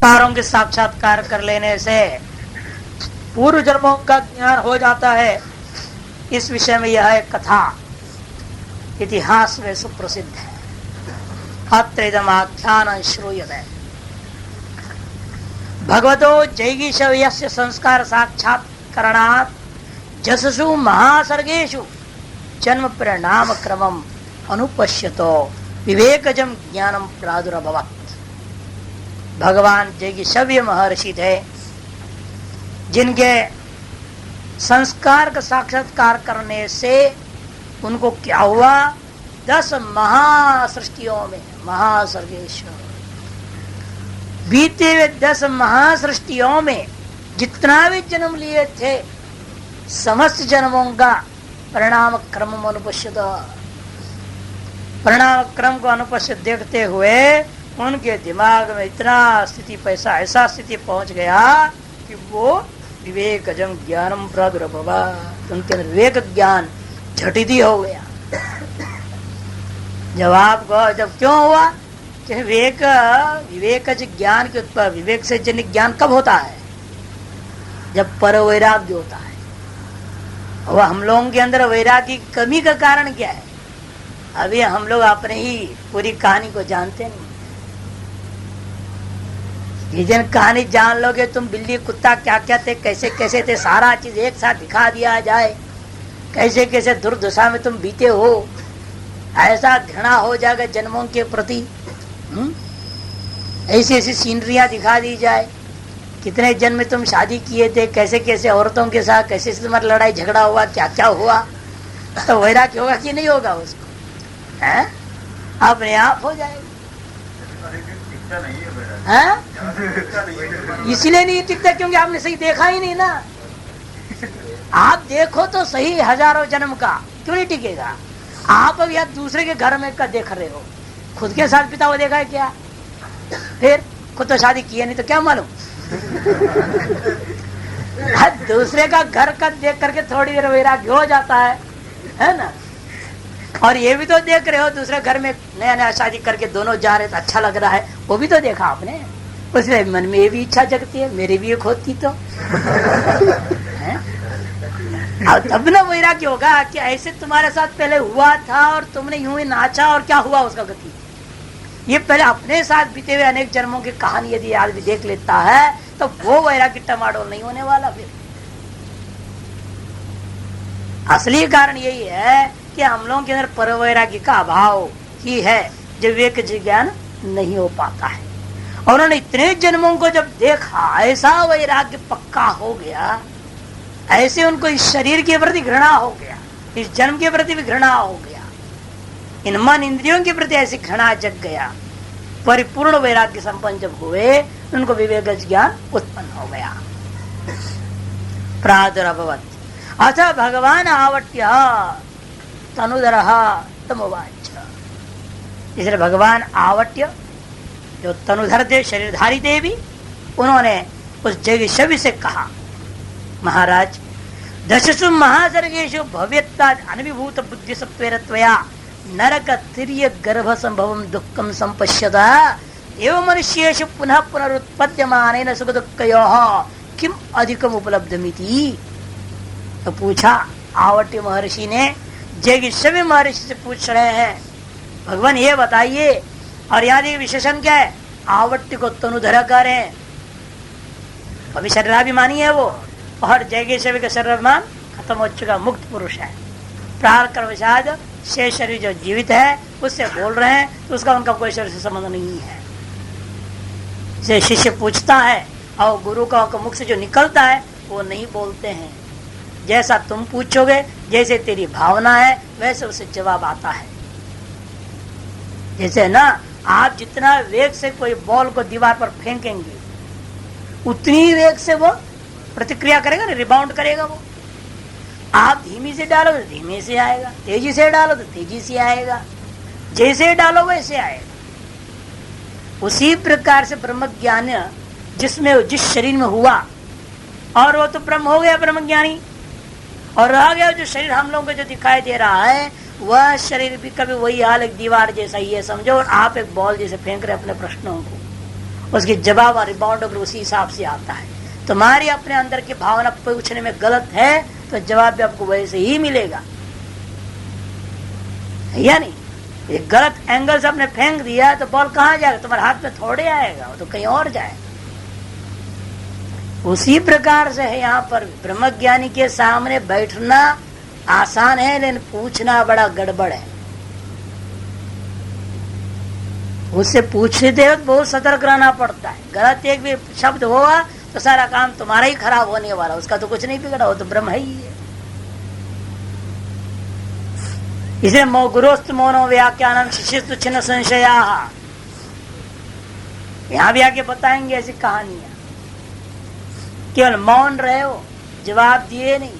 तारों के साक्षात्कार कर लेने से पूर्व जन्मों का ज्ञान हो जाता है। इस विषय में यह एक कथा इतिहास में सुप्रसिद्ध है। अत्र इदम् आख्यानं श्रूयते। भगवतो जैगीषव्यस्य संस्कार साक्षात्करणात् जससु महासर्गेषु जन्म परिणाम क्रमम् अनुपश्यतो विवेकजम ज्ञानम प्रादुर्भवत्। भगवान जैगीषव्य महर्षि थे, जिनके संस्कार का साक्षात्कार करने से उनको क्या हुआ? 10 महासृष्टियों में, महासर्गेश बीते हुए 10 महासृष्टियों में जितना भी जन्म लिए थे, समस्त जन्मों का परिणाम क्रम अनुपश्यत, परिणाम क्रम को अनुपस्थित देखते हुए उनके दिमाग में इतना स्थिति ऐसा स्थिति पहुंच गया कि वो विवेकजम ज्ञानम प्रादुर्भवत्, उनके अंदर विवेक ज्ञान झटिति हो गया। जब क्यों हुआ कि विवेकज ज्ञान के उत्पत्ति, विवेक से जन्य ज्ञान कब होता है? जब पर वैराग्य होता है। वह हम लोगों के अंदर वैराग्य की कमी का कारण क्या है? अभी हम लोग अपने ही पूरी कहानी को जानते नहीं। ये जन कहानी जान लोगे तुम, बिल्ली कुत्ता क्या क्या थे, कैसे कैसे थे, सारा चीज एक साथ दिखा दिया जाए, कैसे कैसे दुर्दशा में तुम बीते हो, ऐसा घृणा हो जाएगा जन्मों के प्रति। ऐसी ऐसी सीनरियां दिखा दी जाए, कितने जन्म में तुम शादी किए थे, कैसे कैसे औरतों के साथ कैसे तुम्हारा लड़ाई झगड़ा हुआ, क्या क्या हुआ, तो वैराग्य होगा कि नहीं होगा? उसको है अपने आप हो जाएगा। इसलिए नहीं टिकता क्योंकि आपने सही देखा ही नहीं ना। आप देखो तो सही हजारों जन्म का, क्यों नहीं टिकेगा? आप अब या दूसरे के घर में का देख रहे हो, खुद के साथ पिता हुआ देखा है क्या? फिर खुद तो शादी किया नहीं तो क्या मालूम? दूसरे का घर का देख करके थोड़ी देर वैराग्य हो जाता है ना। और ये भी तो देख रहे हो, दूसरे घर में नया नया शादी करके दोनों जा रहे तो अच्छा लग रहा है, वो भी तो देखा आपने। उसने मन में ये भी इच्छा जगती है, मेरी भी एक होती तो अब तब ना वैराग्य होगा कि ऐसे तुम्हारे साथ पहले हुआ था और तुमने यूं ही नाचा और क्या हुआ उसका गति। ये पहले अपने साथ बीते हुए अनेक जन्मों की कहानी यदि आदमी देख लेता है तो वो वैराग्य टमाटो नहीं होने वाला। फिर असली कारण यही है कि हम लोगों के अंदर पर वैराग्य का अभाव ही है, जो विवेक ज्ञान नहीं हो पाता है। और उन्होंने इतने जन्मों को जब देखा, ऐसा वैराग्य पक्का हो गया, ऐसे उनको इस शरीर के प्रति घृणा हो गया, इस जन्म के प्रति भी घृणा हो गया, इन मन इंद्रियों के प्रति ऐसी घृणा जग गया। परिपूर्ण वैराग्य संपन्न जब हुए, उनको विवेक ज्ञान उत्पन्न हो गया। प्रादुर्भवत् अथ भगवान आवट्य तनुधरः तमुवाच। इसलिए भगवान आवट्य जो तनुधर थे, शरीरधारी थे भी, उन्होंने उस जैगीषव्य से कहा, महाराज, दशसु महासर्गेषु भव्यत्वात् अनभिभूत बुद्धि सत्वेरत्वया नरक तिर्य गर्भ संभवम दुःखम संपश्यता एवं मनुष्येषु पुनः पुनरुत्पद्यमानेन सुख दुःखयोः किम अधिकम उपलब्धमिति। तो पूछा आवट्य महर्षि ने, जैगीषव्य महर्षि से पूछ रहे हैं, भगवान ये बताइए। और यहाँ देखिए विशेषण क्या है, आवट्य को तनुधर करें, अभी शरीराभिमानी है वो, और जैगीषव्य का शरीराभिमान खत्म हो चुका, मुक्त पुरुष है। प्राण कर्मशाद शेष शरीर जो जीवित है उससे बोल रहे हैं, तो उसका उनका कोई शरीर से संबंध नहीं है। से शिष्य पूछता है और गुरु का मुख से जो निकलता है वो नहीं बोलते हैं। जैसा तुम पूछोगे, जैसे तेरी भावना है, वैसे उसे जवाब आता है। जैसे ना आप जितना वेग से कोई बॉल को दीवार पर फेंकेंगे, उतनी वेग से वो प्रतिक्रिया करेगा ना, रिबाउंड करेगा वो। आप धीमी से डालो तो धीमे से आएगा, तेजी से डालो तो तेजी से आएगा, जैसे डालो वैसे आएगा। उसी प्रकार से ब्रह्म ज्ञान जिसमें जिस शरीर में हुआ, और वो तो ब्रह्म हो गया ब्रह्म ज्ञानी, और रह गया जो शरीर हम लोगों को जो दिखाई दे रहा है, वह शरीर भी कभी वही हाल, एक दीवार जैसा ही है समझो। और आप एक बॉल जैसे फेंक रहे अपने प्रश्नों को, उसकी जवाब और रिबाउंड उसी हिसाब से आता है। तुम्हारी अपने अंदर की भावना पूछने में गलत है तो जवाब भी आपको वैसे ही मिलेगा, या नहीं? ये गलत एंगल से आपने फेंक दिया तो बॉल कहाँ जाएगा? तुम्हारे हाथ में थोड़े आएगा, वो तो कहीं और जाएगा। उसी प्रकार से है यहाँ पर ब्रह्मज्ञानी के सामने बैठना आसान है, लेकिन पूछना बड़ा गड़बड़ है। उससे पूछते वक्त बहुत सतर्क रहना पड़ता है। गलत एक भी शब्द हुआ तो सारा काम तुम्हारा ही खराब होने वाला, उसका तो कुछ नहीं बिगड़ा, वो तो ब्रह्म ही है। इसलिए गुरुस्त मौनो व्याख्यानम शिष्यस्तु छिन्न संशया, यहां भी आके बताएंगे ऐसी कहानियां। केवल मौन रहे हो, जवाब दिए नहीं,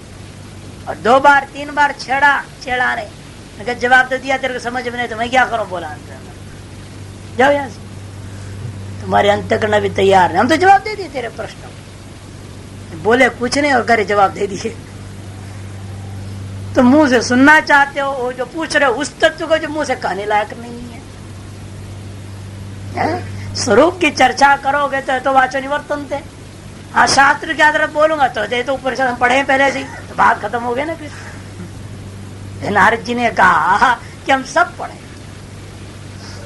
और 2 बार 3 बार छेड़ा नहीं, अगर जवाब तो दिया तेरे को समझ में नहीं तो मैं क्या करूं, बोला जाओ यहां से। तुम्हारे अंतःकरण भी तैयार है, हम तो जवाब दे दिए तेरे प्रश्नों, बोले कुछ नहीं और करे जवाब दे दिए। तो मुंह से सुनना चाहते हो, वो जो पूछ रहे हो उस तत्व को जो मुंह से कहने लायक नहीं है। स्वरूप की चर्चा करोगे तो वाचो निवर्तन थे। हाँ, शास्त्र के आधार बोलूंगा तो ऊपर से हम पढ़े पहले से, तो बात खत्म हो गई ना। फिर नारद जी ने कहा कि हम सब पढ़े,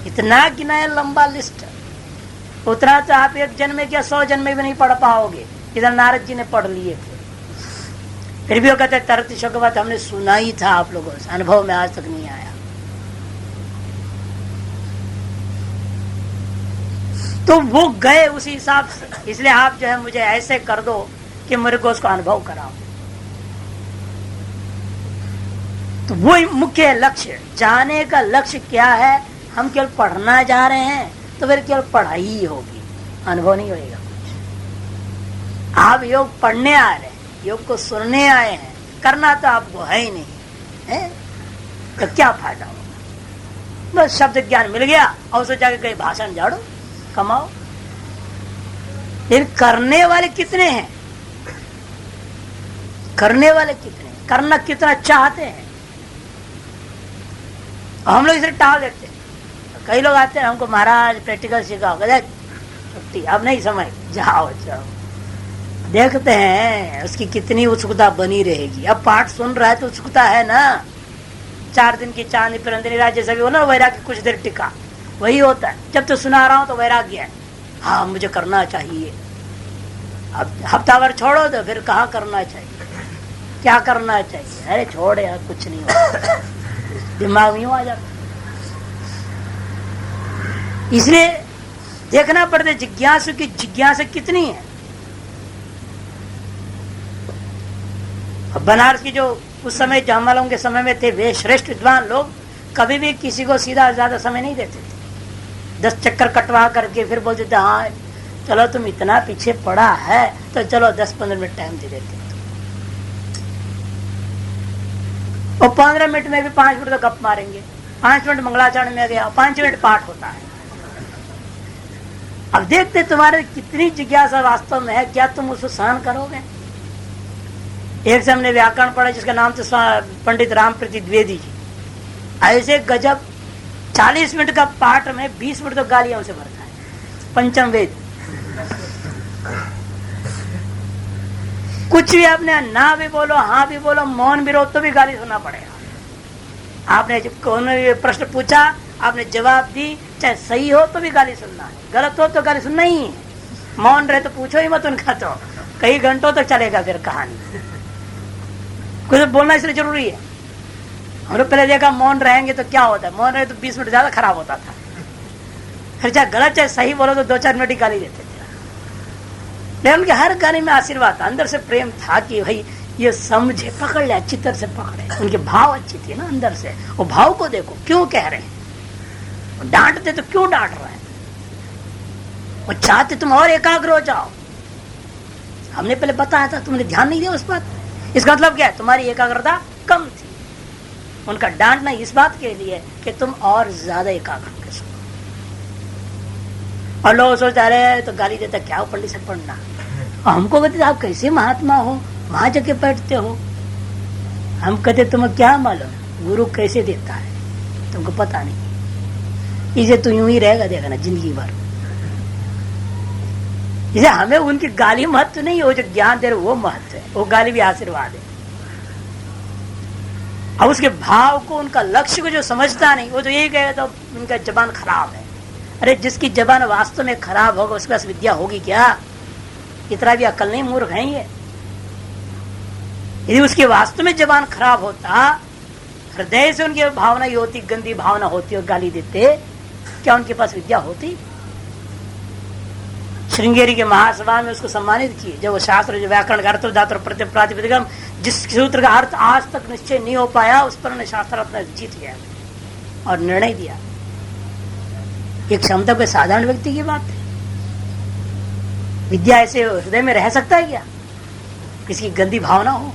इतना गिनाया लंबा लिस्ट, उतना तो आप 1 जन्म में क्या 100 जन्म में भी नहीं पढ़ पाओगे। इधर नारद जी ने पढ़ लिए थे, फिर भी वो कहते तरत शोकवत हमने सुना ही था आप लोगों से, अनुभव में आज तक नहीं आया। तो वो गए उसी हिसाब से, इसलिए आप जो है मुझे ऐसे कर दो कि मेरे को उसका अनुभव कराओ। तो वो मुख्य लक्ष्य, जाने का लक्ष्य क्या है? हम केवल पढ़ना जा रहे हैं तो फिर केवल पढ़ाई ही होगी, अनुभव नहीं होगा कुछ। आप योग पढ़ने आ रहे हैं, योग को सुनने आए हैं, करना तो आपको है ही नहीं है, तो क्या फायदा होगा? बस शब्द ज्ञान मिल गया और उसे जाके कहीं भाषण झाड़ो, कमाओ। लेकिन करने वाले कितने हैं? करने वाले कितने, करना कितना चाहते हैं? हम लोग इसे टाल देते हैं। कई लोग आते हैं, हमको महाराज प्रैक्टिकल सिखाओ, छुट्टी अब नहीं समय, जाओ जाओ। देखते हैं उसकी कितनी उत्सुकता बनी रहेगी। अब पाठ सुन रहा है तो उत्सुकता है ना। 4 दिन की चांदी पर अंधेरी रात जैसा भी हो ना, वैराग्य कुछ देर टिका, वही होता है। जब तो सुना रहा हूं तो वैराग्य है, हाँ मुझे करना चाहिए। अब हफ्ता भर छोड़ो तो फिर कहाँ करना चाहिए, क्या करना चाहिए? अरे छोड़ यार, कुछ नहीं होता, दिमाग में आ जाता। इसलिए देखना पड़ता है जिज्ञासु की जिज्ञासा कितनी है। बनारस की जो उस समय जमालों के समय में थे वे श्रेष्ठ विद्वान लोग, कभी भी किसी को सीधा ज्यादा समय नहीं देते थे। 10 चक्कर कटवा करके फिर बोलते थे हाँ चलो तुम इतना पीछे पड़ा है तो चलो 10-15 मिनट टाइम दे देते। और 15 मिनट में भी 5 मिनट तो गप मारेंगे, 5 मिनट मंगलाचरण में गया, 5 मिनट पाठ होता है। अब देखते तुम्हारे कितनी जिज्ञासा वास्तव में है, क्या तुम उसको सहन करोगे? एक से हमने व्याकरण पढ़ा जिसका नाम था पंडित रामप्रति द्विवेदी जी। ऐसे गजब 40 मिनट का पाठ में 20 मिनट तो गालियों से भरता है। पंचम वेद कुछ भी आपने ना भी बोलो हाँ भी बोलो मौन भी रहो तो भी गाली सुनना पड़ेगा। आपने कौन प्रश्न पूछा, आपने जवाब दी, चाहे सही हो तो भी गाली सुनना है, गलत हो तो गाली सुनना ही है। मौन रहे तो पूछो ही मत उनका, तो कई घंटों तक चलेगा फिर कहानी। कुछ बोलना इसलिए जरूरी है। हम लोग पहले देखा मौन रहेंगे तो क्या होता है, मौन रहे तो 20 मिनट ज्यादा खराब होता था। फिर चाहे गलत चाहे सही बोलो तो 2-4 मिनट ही गाली देते थे। लेकिन उनके हर गाली में आशीर्वाद था, अंदर से प्रेम था कि भाई ये समझे, पकड़ ले, अच्छी तरह से पकड़े। उनके भाव अच्छी थी ना अंदर से, वो भाव को देखो क्यों कह रहे हैं, डांटते तो क्यों डांट रहे हैं, वो चाहते तुम और एकाग्र हो जाओ। हमने पहले बताया था, तुमने ध्यान नहीं दिया उस बात। इसका मतलब क्या है, तुम्हारी एकाग्रता कम थी। उनका डांटना इस बात के लिए कि तुम और ज्यादा एकाग्र हो सको। और लोग सोचते रहे तो गाली देता क्या हो पंडित से पढ़ना, और हमको कहते आप कैसे महात्मा हो, वहां जाके बैठते हो। हम कहते तुम्हें क्या मालूम गुरु कैसे देता है, तुमको पता नहीं। इसे तू यूं ही रहेगा देखना जिंदगी भर। इसे हमें उनकी गाली महत्व नहीं, वो जो ज्ञान दे रहे वो महत्व है, वो गाली भी आशीर्वाद है। अब उसके भाव को, उनका लक्ष्य को जो समझता नहीं, वो तो यही कहेगा तो उनका जबान खराब है। अरे जिसकी जबान वास्तव में खराब होगा उसके पास विद्या होगी क्या? इतना भी अकल नहीं, मूर्ख है ये। यदि उसकी वास्तव में जबान खराब होता, हृदय से उनकी भावना ये होती, गंदी भावना होती और गाली देते, क्या उनके पास विद्या होती? श्रृंगेरी के महासभा में उसको सम्मानित किए, जब वो शास्त्र, जो व्याकरण का अर्थ धातु प्रत्यय प्रातिपदिकम, जिस सूत्र का अर्थ आज तक निश्चय नहीं हो पाया, उस पर शास्त्र अपना जीत गया और निर्णय दिया। एक क्षमता कोई साधारण व्यक्ति की बात है? विद्या ऐसे हृदय में रह सकता है क्या? किसी की गंदी भावना हो?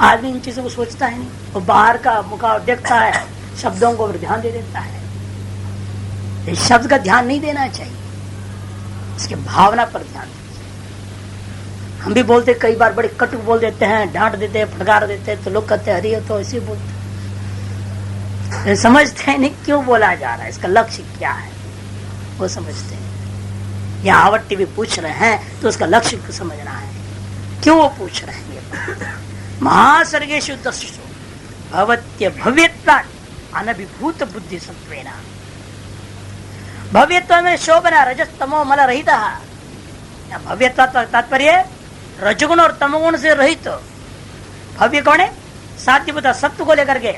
आदमी इन चीजों को सोचता है नहीं, वो बाहर का मुखा देखता है, शब्दों को ध्यान दे देता है। इस शब्द का ध्यान नहीं देना चाहिए, इसके भावना पर ध्यान दीजिए। हम भी बोलते, कई बार बड़े कटु बोल देते हैं, डांट देते हैं, फटकार देते हैं, तो लोग कहते हैं अरे तो ऐसे बोलते, समझते हैं नहीं क्यों बोला जा रहा है, इसका लक्ष्य क्या है, वो समझते हैं। या आवट्टी भी पूछ रहे हैं तो उसका लक्ष्य को समझना है, क्यों वो पूछ रहे हैं। महासर्गेषु दस्सु भवत्य भव्यत्वात् अनभिभूत बुद्धि सत्वेन। भव्यत्व में शोभना रजस तमो मल रहित। भव्यत्व तात्पर्य रजगुण और तमोगुण से रहित। भव्य कौन है? सात्विकता, सत्व को लेकर के,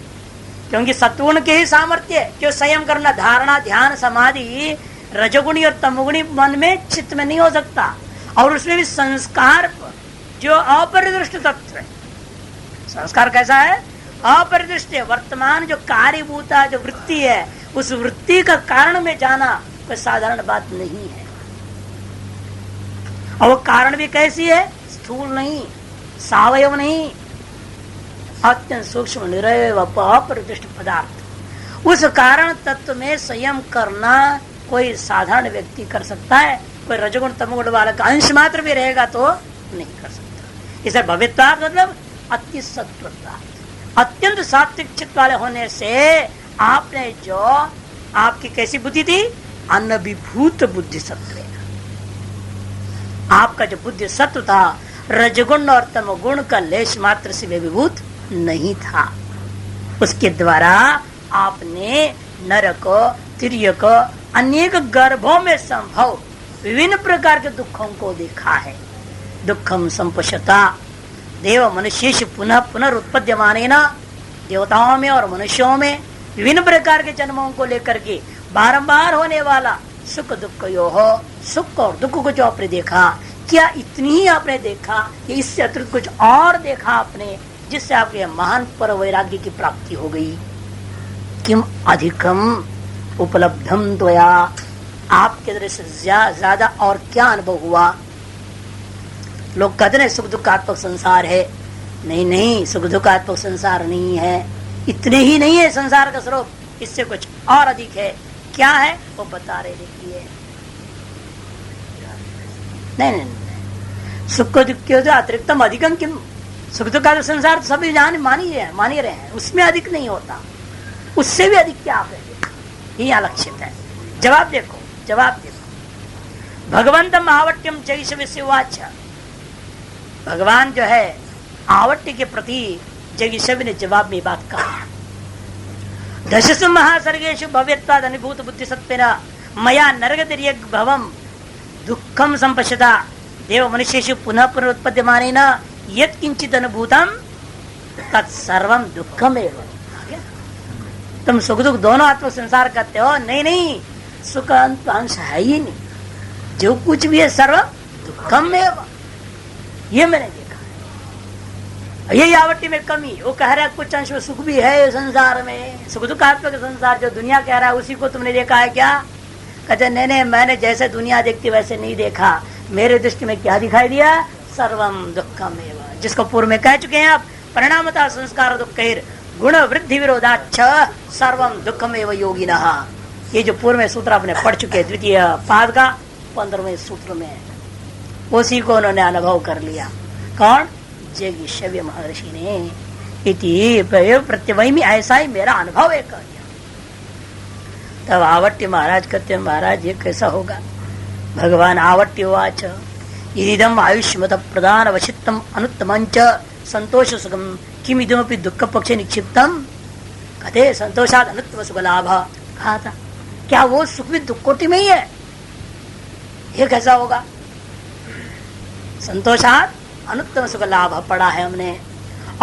क्योंकि सत्वगुण के ही सामर्थ्य, क्यों संयम करना, धारणा, ध्यान, समाधि रजगुणी और तमोगुणी मन में, चित्त में नहीं हो सकता। और उसमें भी संस्कार जो अपरिदृष्ट तत्व है। संस्कार कैसा है? अपरिदृष्ट है। वर्तमान जो कार्यभूता जो वृत्ति है, उस वृत्ति का कारण में जाना कोई साधारण बात नहीं है। और वो कारण भी कैसी है? स्थूल नहीं, सावयव नहीं, अत्यंत सूक्ष्म निरवय अपरिदृष्ट पदार्थ। उस कारण तत्व में संयम करना कोई साधारण व्यक्ति कर सकता है? कोई रजगुण तमोगुण वाला का अंश मात्र भी रहेगा तो नहीं कर सकता। इसे भव्यता मतलब अति सत्वता, अत्यंत सात्विक चित्त वाले होने से आपने जो, आपकी कैसी बुद्धि थी? अनभिभूत बुद्धि सत्व। आपका जो बुद्धि सत्व था रजगुण और तमगुण का लेश मात्र से विभूत नहीं था। उसके द्वारा आपने नरक, तिर्यक, अनेक गर्भों में संभव विभिन्न प्रकार के दुखों को देखा है। दुखम संपशता देव मनुष्येषु पुनः पुनरुत्पद्यमानेन, देवताओं में और मनुष्यों में विभिन्न प्रकार के जन्मों को लेकर के बारंबार होने वाला सुख दुख यो हो, सुख और दुख को जो आपने देखा, क्या इतनी ही आपने देखा कि इससे अतिरिक्त कुछ और देखा आपने, जिससे आपके महान पर वैराग्य की प्राप्ति हो गई? किम अधिकम उपलब्धम त्वया, आपके दृष्टि से ज्यादा और क्या अनुभव हुआ? लोग कहते हैं सुख दुखात्मक संसार है। नहीं नहीं, सुख दुखात्मक संसार नहीं है। इतने ही नहीं है संसार का स्वरूप, इससे कुछ और अधिक है। क्या है वो बता रहे, देखिए। नहीं नहीं, नहीं। सुख दुख के अतिरिक्तम अधिकम किम, सुख दुख का संसार तो सभी मान ही रहे हैं, उसमें अधिक नहीं होता। उससे भी अधिक क्या आप रहे, ये आलक्षित है। जवाब देखो, जवाब देखो। भगवंतम आवट्यम जैसे वाच, भगवान जो है आवट्य के प्रति जगीशव ने जवाब में बात कहा। दशसु महासर्गेषु भव्यत्वाद अनुभूत बुद्धि सत्वेन मया नरगतिर्यग भवम दुःखम संपश्यता देव मनुष्येषु पुनः पुनरुत्पद्यमानेन यत् किंचित अनुभूतम तत्सर्वम दुःखमेव। तुम सुख दुख दोनों आत्म संसार करते हो? नहीं नहीं, सुख अंश है ही नहीं, जो कुछ भी है सर्व दुःखमेव। ये मैंने देखा है। यही आवट्टी में कमी, वो कह रहा है कुछ अंश में सुख भी है संसार में, सुख दुखात्मक संसार जो दुनिया कह रहा है उसी को तुमने देखा है क्या? कहते नहीं नहीं, मैंने जैसे दुनिया देखती वैसे नहीं देखा। मेरे दृष्टि में क्या दिखाई दिया? सर्वम दुःखमेव, जिसको पूर्व में कह चुके हैं आप। परिणामतः संस्कार दुःखैर गुण वृद्धि विरोधाच्छ सर्वम दुःखमेव योगिनः। ये जो पूर्व में सूत्र आपने पढ़ चुके, द्वितीय पाद का 15वें सूत्र में, उसी को उन्होंने अनुभव कर लिया। कौन? जगीशव्य महर्षि ने। इति प्रत्यवय में ऐसा ही मेरा अनुभव है कर दिया। तब आवट्य महाराज कहते हैं, महाराज ये कैसा होगा? भगवान आवट्युवाच इदम आयुष्मत प्रदान वशितम अनुत्तमंच संतोष सुखम किम इदमपि दुख पक्षे निक्षिप्तम। कहते संतोषात अनुत्तम सुख लाभ कहा था, क्या वो सुख भी दुख कोटि में ही है? ये कैसा होगा? संतोषात अनुत्तम सुख लाभ पढ़ा है हमने।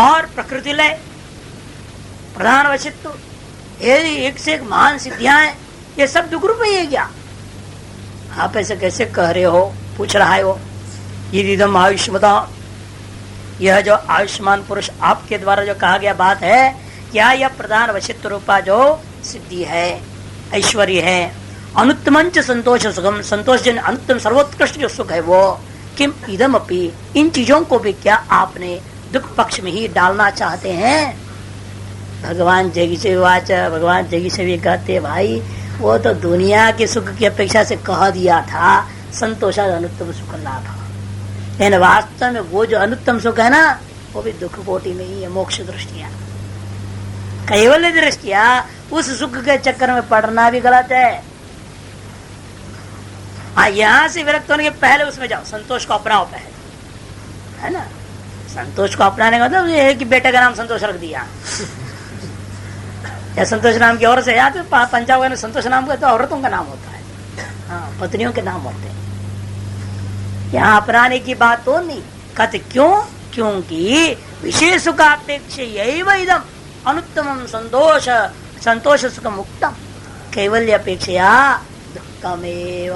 और प्रकृति लय प्रधान वशित्व, ये एक से एक महान सिद्धियां हैं, ये सब दुख रूप ही है क्या? आप ऐसे कैसे कह रहे हो? पूछ रहा है वो। इदम आयुष्मता, यह जो आयुष्मान पुरुष आपके द्वारा जो कहा गया बात है, क्या यह प्रधान वशित्व रूपा जो सिद्धि है, ऐश्वर्य है, अनुत्तमंच संतोष सुखम, संतोष जन अनुत्तम सर्वोत्कृष्ट जो सुख है वो, किम इदम अपि, इन चीजों को भी क्या आपने दुख पक्ष में ही डालना चाहते हैं? भगवान जगी से वाच, भगवान जगी से भी कहते भाई वो तो दुनिया के सुख की अपेक्षा से कह दिया था संतोषा अनुत्तम सुख लाभ, लेकिन वास्तव में वो जो अनुत्तम सुख है ना वो भी दुख कोटि में ही है। मोक्ष दृष्टिया, कैवल्य दृष्टिया उस सुख के चक्कर में पड़ना भी गलत है। यहाँ से विरक्त होने के पहले उसमें जाओ, संतोष को अपनाओ पहले, है ना। संतोष को अपनाने का मतलब ये है कि बेटे का नाम संतोष रख दिया या संतोष नाम की औरत से, या तो पंजाब में संतोष नाम का तो औरतों का नाम होता है, हाँ पत्नियों के नाम होते हैं। यहाँ अपनाने की बात तो नहीं। कहते क्यों? क्योंकि विशेष सुखापेक्ष यही इदम अनुत्तम संतोष, संतोष सुख मुक्तम, कैवल्य अपेक्षा दुखमेव।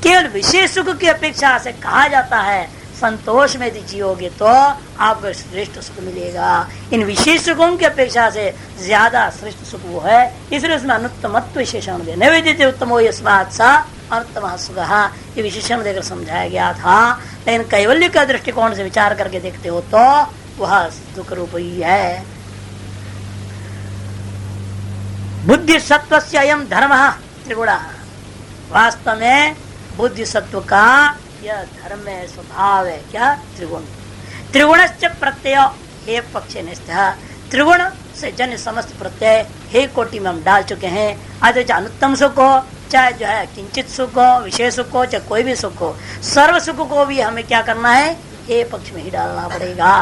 केवल विशेष सुख की अपेक्षा से कहा जाता है संतोष में यदि जियोगे तो आपको श्रेष्ठ सुख मिलेगा। इन विशेष सुखों की अपेक्षा से ज्यादा श्रेष्ठ सुख वो है, इसलिए उसमें अनुत्तमत्व विशेषण दे नैवेद्य उत्तमो यस्मात् सा अनुत्तम सुख, ये विशेषण देकर समझाया गया था। लेकिन कैवल्य का दृष्टिकोण से विचार करके देखते हो तो वह दुख रूप ही है। बुद्धि सत्व से अयम धर्म त्रिगुण, वास्तव में बुद्धि सत्व का यह धर्म है, स्वभाव है। क्या? त्रिगुण। त्रिगुणश्च प्रत्यय हे पक्ष निष्ठ, त्रिगुण से जन्य समस्त प्रत्यय हे कोटि में हम डाल चुके हैं। आज चाहे अनुत्तम सुख हो, चाहे जो है किंचित सुख हो, विशेष सुख हो, चाहे कोई भी सुख हो, सर्व सुख को भी हमें क्या करना है? हे पक्ष में ही डालना पड़ेगा।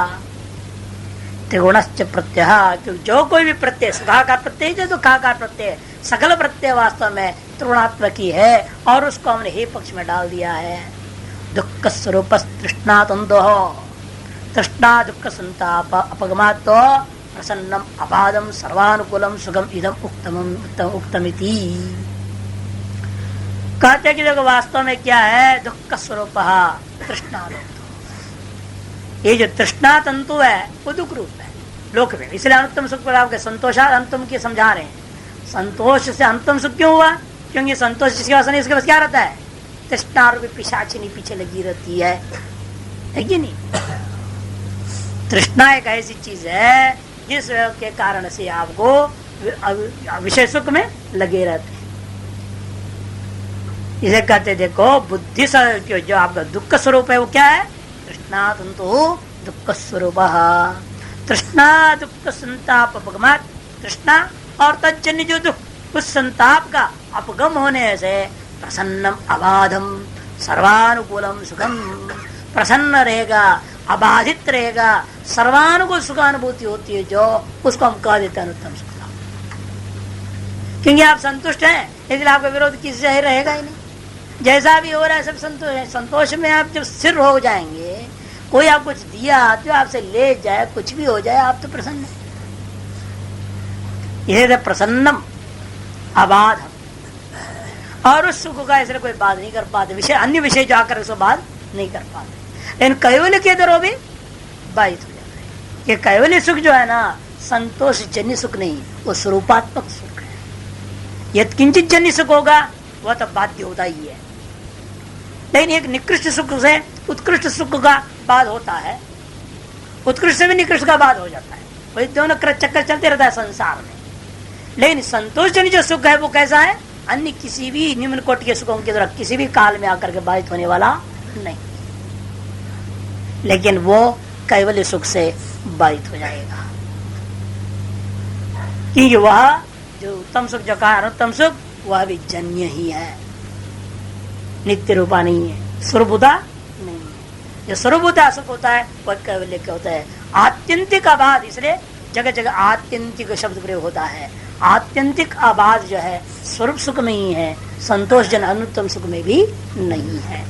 त्रिगुणश्च प्रत्यय, क्योंकि जो कोई भी प्रत्यय, सुखाकार प्रत्यय जो दुखाकार प्रत्यय, सकल प्रत्यय वास्तव में त्रिगुणात्मक ही है और उसको हमने हे पक्ष में डाल दिया है। दुख स्वरूप तृष्णा तंदो, तृष्णा दुख संताप अपगमात् प्रसन्नम अबाधम सर्वानुकूलम सुगम इदम उक्तमिति। कहते कि देखो वास्तव में क्या है? दुख स्वरूप तृष्णा, ये जो तृष्णा तंतु है वो दुख रूप है लोक में, इसलिए अनुत्तम सुख पर आपके संतोषा अनुत्तम की समझा रहे हैं। संतोष से अनुत्तम सुख क्यों हुआ? क्योंकि संतोष जिसके पास नहीं उसके पास क्या रहता है? तृष्णा रूपी पिशाचिनी पीछे लगी रहती है कि नहीं? तृष्णा एक ऐसी चीज है जिस के कारण से आपको विषय सुख में लगे रहते हैं। इसे कहते देखो बुद्धि जो आपका दुख स्वरूप है वो क्या है? तृष्णा तंतु दुख स्वरूप, तृष्णा दुख संताप अपगमात्, तृष्णा और तज्जन्य जो दुख, उस संताप का अपगम होने से प्रसन्नम अबाधम सर्वानुकूलम सुखम, प्रसन्न रहेगा, अबाधित रहेगा, सर्वानुकूल सुखानुभूति होती है जो, उसको हम कह देते हैं अनुत्तम सुख। क्योंकि आप संतुष्ट हैं इसलिए आपका विरोध किससे ही रहेगा ही नहीं। जैसा भी हो रहा है सब संतोष है। संतोष में आप जब स्थिर हो जाएंगे, कोई आप कुछ दिया तो आपसे ले जाए, कुछ भी हो जाए, आप तो प्रसन्न है। यह प्रसन्नम अबाधम, और उस सुख का इसलिए कोई बात नहीं कर पाते, विषय अन्य विषय जाकर उसको बात नहीं कर पाते। लेकिन कैवल्य के तरह भी बाधित हो जाता है। ये कैवल्य सुख जो है ना, संतोष जन्य सुख नहीं, वो स्वरूपात्मक सुख है। यदि किंचित जन्य सुख होगा वह तो बाध्य होता ही है, लेकिन एक निकृष्ट सुख से उत्कृष्ट सुख का बाद होता है, उत्कृष्ट से भी निकृष्ट का बाद हो जाता है। वही दोनों चक्कर चलते रहता है संसार में। लेकिन संतोषजन्य जो सुख है वो कैसा है? अन्य किसी भी निम्न कोटि के सुखों की तरह किसी भी काल में आकर के बाधित होने वाला नहीं, लेकिन वो कैवल्य सुख से बाधित हो जाएगा। क्योंकि वह जो उत्तम सुख जो कहा अनुत्तम सुख, वह भी जन्य ही है। नित्य रूपा नहीं है, स्वरूपता नहीं है। जो स्वरूपता सुख होता है वह कैवल्य क्या होता है, आत्यंतिक अबाध। इसलिए जगह जगह आत्यंतिक शब्द प्रयोग होता है। आत्यंतिक आबाद जो है स्वरूप सुख में ही है, संतोषजन अनुत्तम सुख में भी नहीं है।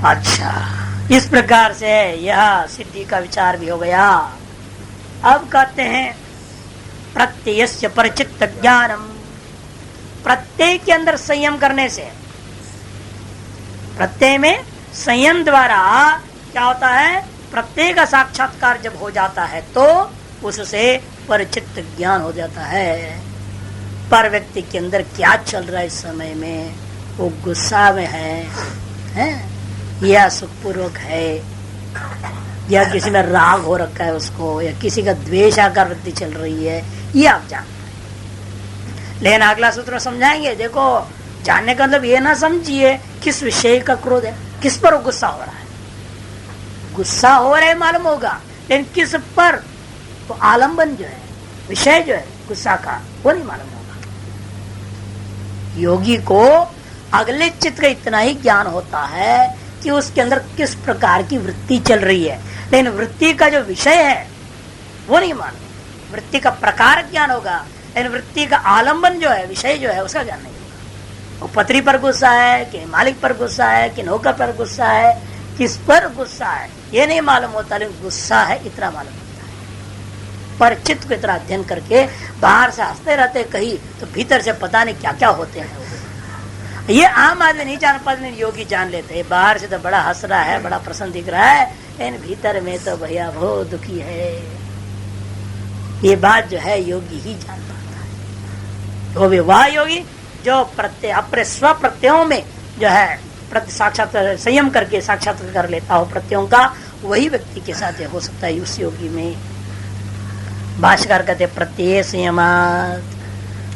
अच्छा, इस प्रकार से यह सिद्धि का विचार भी हो गया। अब कहते हैं प्रत्ययस्य परिचित ज्ञानम, प्रत्यय के अंदर संयम करने से, प्रत्यय में संयम द्वारा क्या होता है, प्रत्यय का साक्षात्कार जब हो जाता है तो उससे परिचित ज्ञान हो जाता है। पर व्यक्ति के अंदर क्या चल रहा है इस समय में, वो गुस्सा में है या सुखपूर्वक है, या किसी में राग हो रखा है उसको, या किसी का द्वेष आकार वृत्ति चल रही है, ये आप जानते हैं। लेकिन अगला सूत्र समझाएंगे। देखो, जानने का मतलब ये ना समझिए किस विषय का क्रोध है, किस पर गुस्सा हो रहा है। गुस्सा हो रहा है मालूम होगा, लेकिन किस पर, तो आलंबन जो है, विषय जो है गुस्सा का, वो नहीं मालूम होगा। योगी को अगले चित्त का इतना ही ज्ञान होता है कि उसके अंदर किस प्रकार की वृत्ति चल रही है, लेकिन वृत्ति का जो विषय है वो नहीं मालूम। वृत्ति का प्रकार ज्ञान होगा, लेकिन वृत्ति का आलंबन जो है, विषय जो है, उसका ज्ञान नहीं होगा। वो पत्नी पर गुस्सा है कि मालिक पर गुस्सा है कि नौकर पर गुस्सा है, किस पर गुस्सा है ये नहीं मालूम होता, लेकिन गुस्सा है इतना मालूम होता है। पर चित्त को इतना अध्ययन करके बाहर से हंसते रहते कहीं, तो भीतर से पता नहीं क्या क्या होते हैं। ये आम आदमी नहीं जान पाते, योगी जान लेते हैं। बाहर से तो बड़ा हंस रहा है, बड़ा प्रसन्न दिख रहा है, लेकिन भीतर में तो भैया बहुत दुखी है। ये बात जो है योगी ही जान पाता है। तो भी वह योगी जो प्रत्यय अपने स्व प्रत्ययों में जो है साक्षात संयम करके साक्षात कर लेता हो प्रत्ययों का, वही व्यक्ति के साथ हो सकता है उस योगी में। भाष्यकार कहते प्रत्यय संयमात्,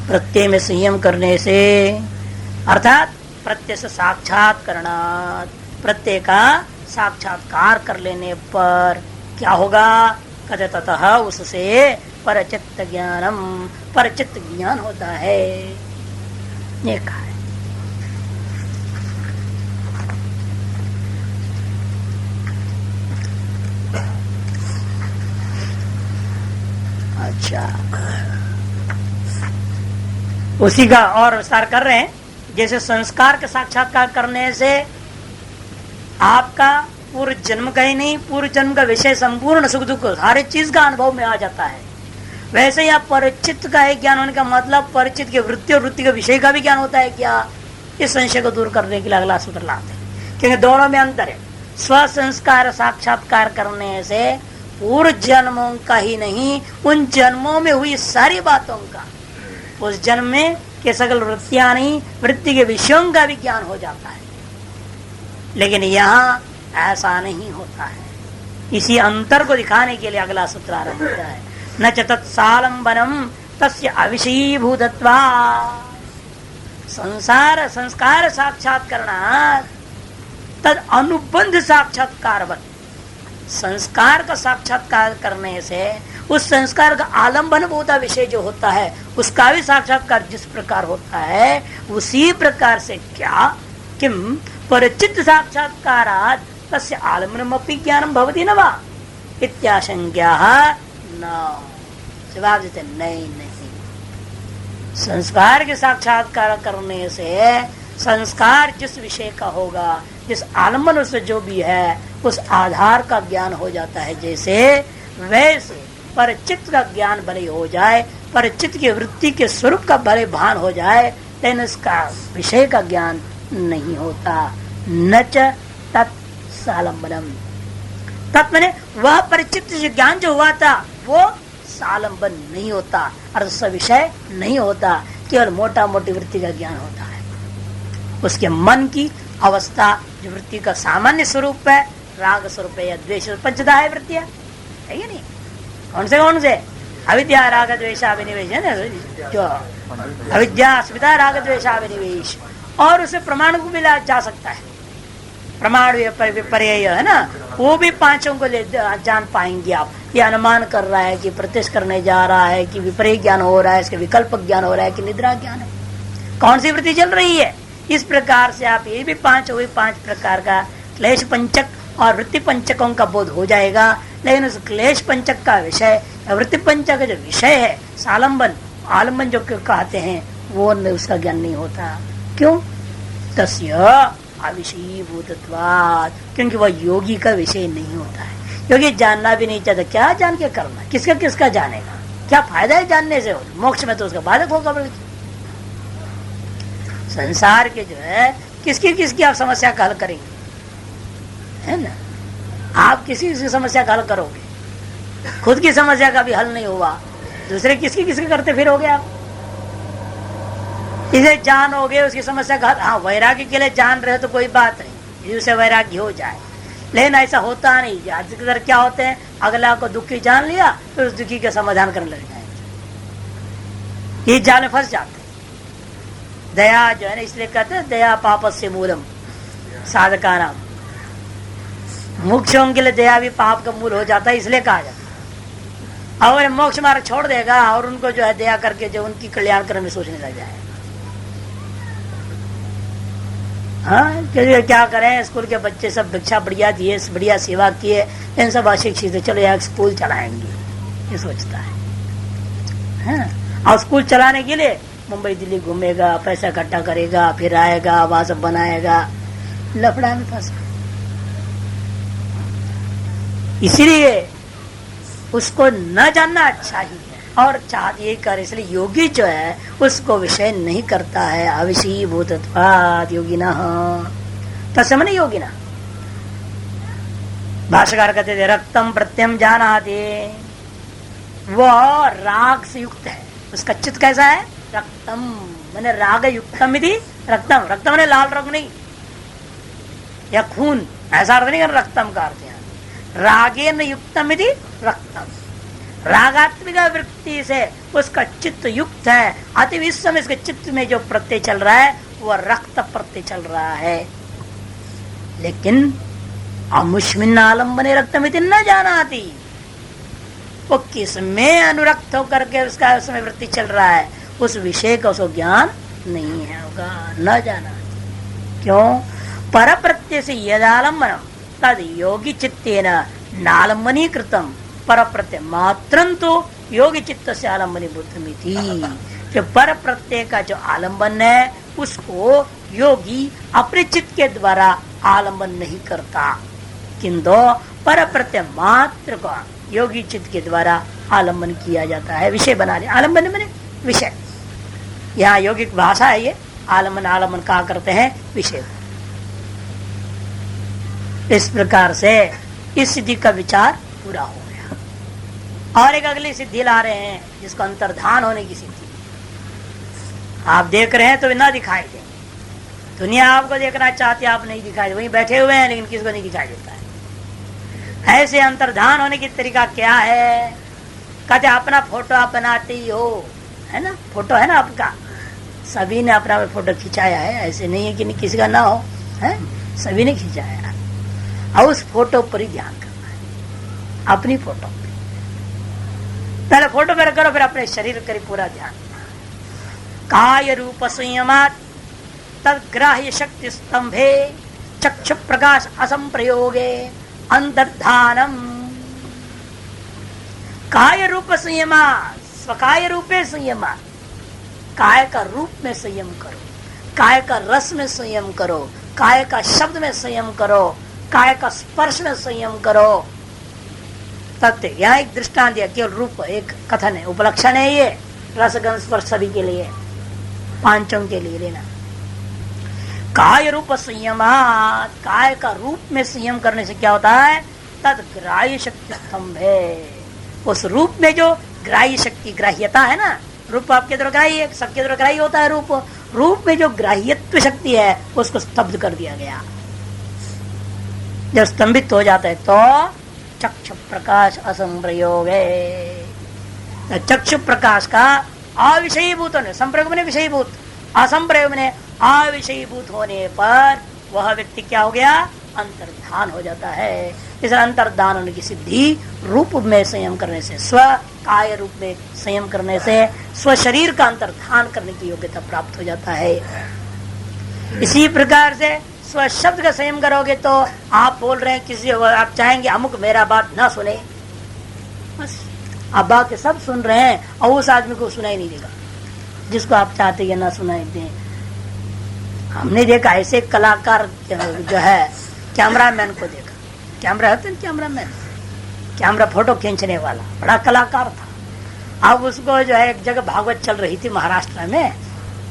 प्रत्यय में संयम करने से, अर्थात प्रत्यय से साक्षात्करणात्, प्रत्यय का साक्षात्कार कर लेने पर क्या होगा, कहते ततः उससे परचित्त ज्ञानम, परचित्त ज्ञान होता है। ये कहा है। अच्छा, उसी का और विस्तार कर रहे हैं। जैसे संस्कार का साक्षात्कार करने से आपका पूर्व जन्म का ही नहीं, पूर्व जन्म का विषय संपूर्ण सुख दुख हर चीज का अनुभव में आ जाता है, वैसे ही आप परिचित का एक ज्ञान होने का मतलब परिचित के वृत्ति और वृत्ति के विषय का भी ज्ञान होता है क्या, इस संशय को दूर करने के लिए अगला सूत्र लाते हैं। क्योंकि दोनों में अंतर है। स्व संस्कार साक्षात्कार करने से पूर्व जन्मों का ही नहीं, उन जन्मों में हुई सारी बातों का, उस जन्म में के सकल वृत्तियां नहीं, वृत्ति के विषयों का भी ज्ञान हो जाता है। लेकिन यहाँ ऐसा नहीं होता है। इसी अंतर को दिखाने के लिए अगला सूत्र आरंभ होता है। न च तत्सालंबनम तस्य अविषयीभूतत्वा, संसार संस्कार साक्षात्करणात् तद अनुबंध साक्षात्कारवत्, संस्कार का साक्षात्कार करने से उस संस्कार का आलम्बन होता विषय जो होता है उसका भी साक्षात्कार जिस प्रकार होता है, उसी प्रकार से क्या किम परिचित साक्षात्कारात् तस्य आलम्बनमपि ज्ञानम भवति न वा इत्याशंक्याः न। जवाब देते नहीं, संस्कार के साक्षात्कार करने से संस्कार जिस विषय का होगा, जिस आलम्बन से जो भी है, उस आधार का ज्ञान हो जाता है। जैसे वैसे परिचित का ज्ञान भले हो जाए, परिचित की वृत्ति के स्वरूप का भले भान हो जाए, लेकिन इसका विषय का ज्ञान नहीं होता। न च तत्सालंबनम, तत् माने वह परिचित ज्ञान जो हुआ था वो सालंबन नहीं होता, अर्थ विषय नहीं होता, केवल मोटा मोटी वृत्ति का ज्ञान होता है। उसके मन की अवस्था जो वृत्ति का सामान्य स्वरूप है, राग स्वरूप है या द्वेष, पंचदा है वृत्तियां, है या नहीं? कौन से अविद्या राग द्वेषाभिनिवेश है ना, जो अविद्या अस्मिता राग द्वेषाभिनिवेश, और उसे प्रमाण को भी ला जा सकता है। प्रमाण विपर्यय है ना, वो भी पांचों को ले जान पाएंगे आप। ये अनुमान कर रहा है कि प्रत्यक्ष करने जा रहा है कि विपर्य ज्ञान हो रहा है, इसके विकल्प ज्ञान हो रहा है कि निद्रा ज्ञान है, कौन सी वृत्ति चल रही है। इस प्रकार से आप ये भी पांच प्रकार का क्लेश पंचक और वृत्ति पंचकों का बोध हो जाएगा। लेकिन उस क्लेश पंचक का विषय, वृत्ति पंचक का जो विषय है, सालंबन आलम्बन जो कहते हैं, वो उसका ज्ञान नहीं होता। क्यों? तस्य अविषयीभूतत्वात्, क्योंकि वह योगी का विषय नहीं होता है। योगी जानना भी नहीं चाहता, क्या जान के करना, किसका किसका जानेगा, क्या फायदा है जानने से, मोक्ष में तो उसका बाधक होगा। बल्कि संसार के जो है किसकी किसकी आप समस्या का हल करेंगे, है ना। आप किसी की समस्या का हल करोगे, खुद की समस्या का भी हल नहीं हुआ, दूसरे किसकी किसकी करते फिरोगे आप। इसे जानोगे उसकी समस्या का हल। हाँ, वैराग्य के लिए जान रहे हो तो कोई बात नहीं, उसे वैराग्य हो जाए, लेकिन ऐसा होता नहीं। आजकल क्या होते हैं, अगला को दुखी जान लिया फिर उस दुखी का समाधान करने लग जाएंगे, ये जाल में फंस जाते हैं। दया जो है ना, इसलिए कहते हैं दया पापस्य मूलम साधका नाम। मोक्षों के लिए दया भी पाप का मूल हो जाता है, इसलिए कहा जाता है। और मोक्ष मार्ग छोड़ देगा और उनको जो है दया करके जो उनकी कल्याण करने में सोचने लग जाए। हाँ, क्या करें, स्कूल के बच्चे सब भिक्षा बढ़िया दिए, बढ़िया सेवा किए, इन सब अशिक्षित है, चलो यार स्कूल चलाएंगे, ये सोचता है। हाँ? और स्कूल चलाने के लिए मुंबई दिल्ली घूमेगा, पैसा इकट्ठा करेगा, फिर आएगा, वहां सब बनाएगा, लफड़ा में फंसा। इसीलिए उसको न जानना अच्छा ही है और चाहत ये कर, इसलिए योगी जो है उसको विषय नहीं करता है। अविषयी भूतत्वात् योगिना तस्मन योगिना। भाष्यकार कहते थे रक्तम प्रत्यम जानाति, वह राग से युक्त है, उसका चित्त कैसा है, रक्तम मैंने राग युक्तम यदि रक्तम, रक्तम मैंने लाल रंग नहीं या खून, ऐसा अर्थ नहीं कर रक्तम का अर्थ है रागेन युक्तम यदि रक्तम, रागात्मिक वृत्ति से उसका चित्त युक्त है। अति इस समय इसके चित्त में जो प्रत्यय चल रहा है वह रक्त प्रत्यय चल रहा है। लेकिन अमुष्मिन आलम्बने रक्तम इति न जानाति, वो किसमें अनुरक्त होकर के उसका उसमें वृत्ति चल रहा है, उस विषय का उसको ज्ञान नहीं है, होगा न जाना। क्यों? पर प्रत्यय से यदालंबनम तद योगी चित्तेन नालंबनी कृतम, पर प्रत्यय मात्रं तो योगी चित्त से आलंबनी बुद्धमिति। जो पर प्रत्यय का जो आलंबन है उसको योगी अपने चित्त के द्वारा आलंबन नहीं करता, किंतु पर प्रत्यय मात्र का योगी चित्त के द्वारा आलंबन किया जाता है, विषय बना ले। आलंबन मैंने विषय, यहाँ योगिक भाषा है ये, आलंबन आलंबन कहा करते हैं विषय। इस प्रकार से इस सिद्धि का विचार पूरा हो गया। और एक अगली सिद्धि ला रहे हैं जिसको अंतर्धान होने की सिद्धि। आप देख रहे हैं तो ना दिखाई दे, दुनिया आपको देखना चाहती है, आप नहीं दिखाई दे, वहीं बैठे हुए हैं लेकिन किसको नहीं दिखाई देता है। ऐसे अंतर्धान होने की तरीका क्या है? कहते अपना फोटो आप बनाते ही हो, है ना, फोटो है ना आपका, सभी ने अपना फोटो खिंचाया है, ऐसे नहीं है कि नहीं किसी का ना हो, है सभी ने खिंचाया। और उस फोटो पर ही ध्यान करना है, अपनी फोटो पे। पहले फोटो पर करो, फिर अपने शरीर पर पूरा ध्यान। काय रूप संयमात् तद्ग्राह्य शक्ति स्तंभे चक्षु प्रकाश असंप्रयोगे अंतर्धानम। काय रूप संयमा, स्वकाय रूपे संयमा, काय का रूप में संयम करो, काय का रस में संयम करो, काय का शब्द में संयम करो, काय का स्पर्श में संयम करो। तथ्य यहाँ एक दृष्टांत दिया, केवल रूप एक कथन है, उपलक्षण है ये, रसगंध स्पर्श सभी के लिए, पांचों के लिए लेना। काय रूप संयमा, काय का रूप में संयम करने से क्या होता है? तद ग्राह्य शक्ति स्तंभ है, उस रूप में जो ग्राह्य शक्ति, ग्राह्यता है ना, रूप आपके द्वारा ग्राह्य, सबके द्वारा ग्राह्य होता है रूप, रूप में जो ग्राह्यत्व शक्ति है उसको स्तब्ध कर दिया गया। जब स्तंभित हो जाता है तो चक्षु प्रकाश असंप्रयोग है। चक्षु प्रकाश का अविषयीभूत होने, संप्रयोग में विषयीभूत, असंप्रयोग में अविषयीभूत होने पर वह व्यक्ति क्या हो गया? अंतर्धान हो जाता है। इस अंतर्धान होने की सिद्धि रूप में संयम करने से, स्व काय रूप में संयम करने से स्व शरीर का अंतर्धान करने की योग्यता प्राप्त हो जाता है। इसी प्रकार से स्व शब्द का संयम करोगे तो आप बोल रहे हैं किसी, आप चाहेंगे अमुक मेरा बात ना सुने, बस आप बात सब सुन रहे हैं और उस आदमी को सुनाई नहीं देगा जिसको आप चाहते हैं ना सुनाई दें। हमने देखा ऐसे कलाकार जो है, कैमरामैन को देखा, कैमरा होते हैं कैमरामैन, कैमरा फोटो खींचने वाला बड़ा कलाकार था। अब उसको जो है एक जगह भागवत चल रही थी महाराष्ट्र में,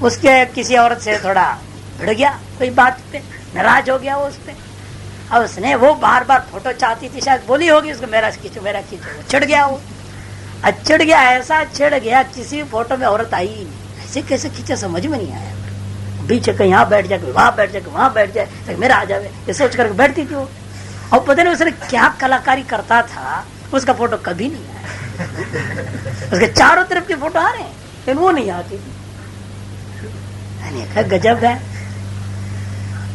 उसके किसी औरत से थोड़ा भिड़ गया, कोई बात पे नाराज हो गया वो उस पे। अब उसने वो बार बार फोटो चाहती थी, शायद बोली होगी उसको मेरा खींचो मेरा खींचो, चिढ़ गया वो, चिढ़ गया, ऐसा चिढ़ गया किसी फोटो में औरत आई ही नहीं। ऐसे कैसे खींचा समझ में नहीं आया। बीच कहीं यहाँ बैठ जाए, वहां बैठ जाए, वहां बैठ जाए, तो मेरा आ जाए, ये सोच कर बैठती थी वो। और पता नहीं उसने क्या कलाकारी करता था, उसका फोटो कभी नहीं आया। उसके चारों तरफ के फोटो आ रहे हैं लेकिन वो नहीं आती थी। गजब है,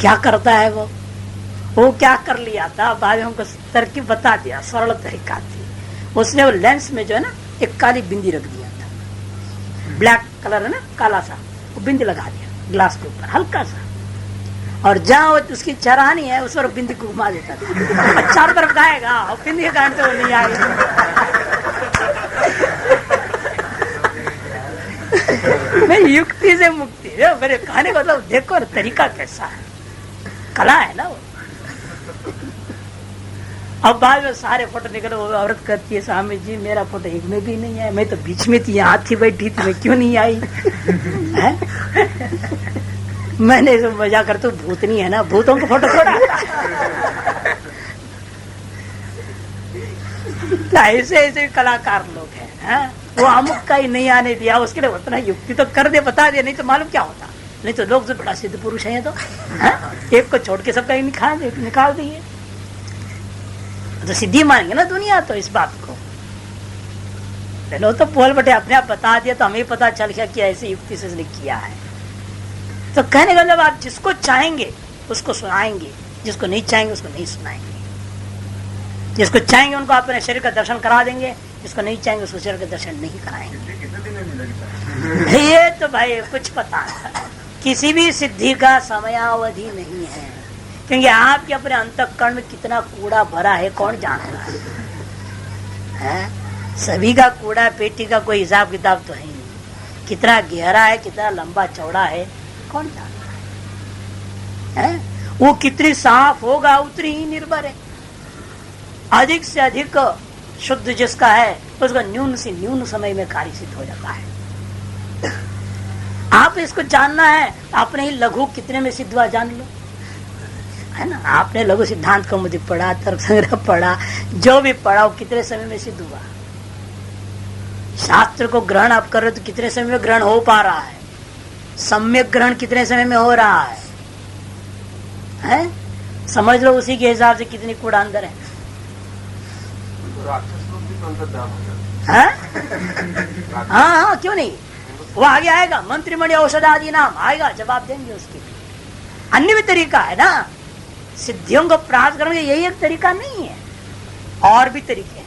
क्या करता है वो क्या कर लिया था, बाद में हमको तरकीब बता दिया, सरल तरीका थी। उसने वो लेंस में जो है ना एक काली बिंदी रख दिया था, ब्लैक कलर है ना काला सा, वो बिंदी लगा दिया ग्लास के ऊपर हल्का सा, और जहाँ उसकी चरानी है उस पर बिंदी को घुमा देता था, चारों तरफ गाएगा और बिंदी के कारण तो वो नहीं आएगी। मैं युक्ति से मुक्ति, मेरे कहने का मतलब देखो तरीका कैसा है, कला है ना वो। अब बाद में सारे फोटो निकले, वो औरत करती है स्वामी जी मेरा फोटो एक में भी नहीं है, मैं तो बीच में थी, यहाँ थी बैठी थी, मैं क्यों नहीं आई है? मैंने तो मजा कर, तो भूतनी है ना, भूतों को फोटो थोड़ा। ऐसे ऐसे कलाकार लोग हैं, वो अमुक का ही नहीं आने दिया, उसके लिए उतना युक्ति तो कर दे, बता दे, नहीं तो मालूम क्या होता। नहीं तो लोग जो बड़ा सिद्ध पुरुष है तो एक को छोड़ के सबका निकाल दिए, तो सिद्धि मानेंगे ना दुनिया। तो इस बात को लोग तो बोल बटे अपने आप बता दिया, तो हमें पता चल गया कि ऐसी युक्ति से उसने किया है। तो कहने का मतलब आप जिसको चाहेंगे उसको सुनाएंगे, जिसको नहीं चाहेंगे उसको नहीं सुनाएंगे। जिसको चाहेंगे उनको अपने शरीर का दर्शन करा देंगे, जिसको नहीं चाहेंगे उसको शरीर का दर्शन नहीं कराएंगे। ये तो भाई कुछ पता है, किसी भी सिद्धि का समयावधि नहीं है, क्योंकि आपके अपने अंतःकरण में कितना कूड़ा भरा है कौन जानता है? सभी का कूड़ा पेटी का कोई हिसाब किताब तो है नहीं, कितना गहरा है कितना लंबा चौड़ा है कौन जानता है? वो कितनी साफ होगा उतनी ही निर्भर है। अधिक से अधिक शुद्ध जिसका है उसका न्यून से न्यून समय में कार्य सिद्ध हो जाता है। आप इसको जानना है, आपने ही लघु कितने में सिद्ध हुआ जान लो, है ना। आपने लघु सिद्धांत कौमुदी पढ़ा, तर्क संग्रह पढ़ा, जो भी पढ़ा वो कितने समय में सिद्ध हुआ। शास्त्र को ग्रहण आप कर रहे हो तो कितने समय में ग्रहण हो पा रहा है, सम्यक ग्रहण कितने समय में हो रहा है? समझ लो उसी के हिसाब से कितनी कूड़ा अंदर है। हाँ, क्यों नहीं, वो आगे आएगा, मंत्रिमंडल औषध आदि नाम आएगा, जवाब देंगे उसके लिए। अन्य भी तरीका है ना, सिद्धियों को प्राप्त करने का यही एक तरीका नहीं है, और भी तरीके हैं,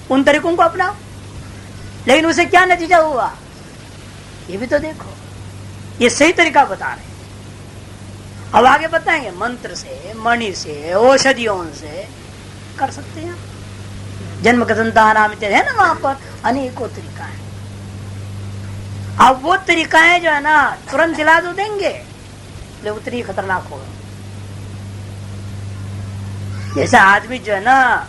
उन तरीकों को अपनाओ। लेकिन उसे क्या नतीजा हुआ ये भी तो देखो। ये सही तरीका बता रहे हैं, अब आगे बताएंगे मंत्र से, मणि से, औषधियों से कर सकते हैं। जन्म कथनता नाम है ना, वहां पर अनेकों तरीका है। अब वो तरीकाएं जो है ना तुरंत दिला दो देंगे, लेकिन उतनी खतरनाक होगा। जैसा आदमी जो है ना,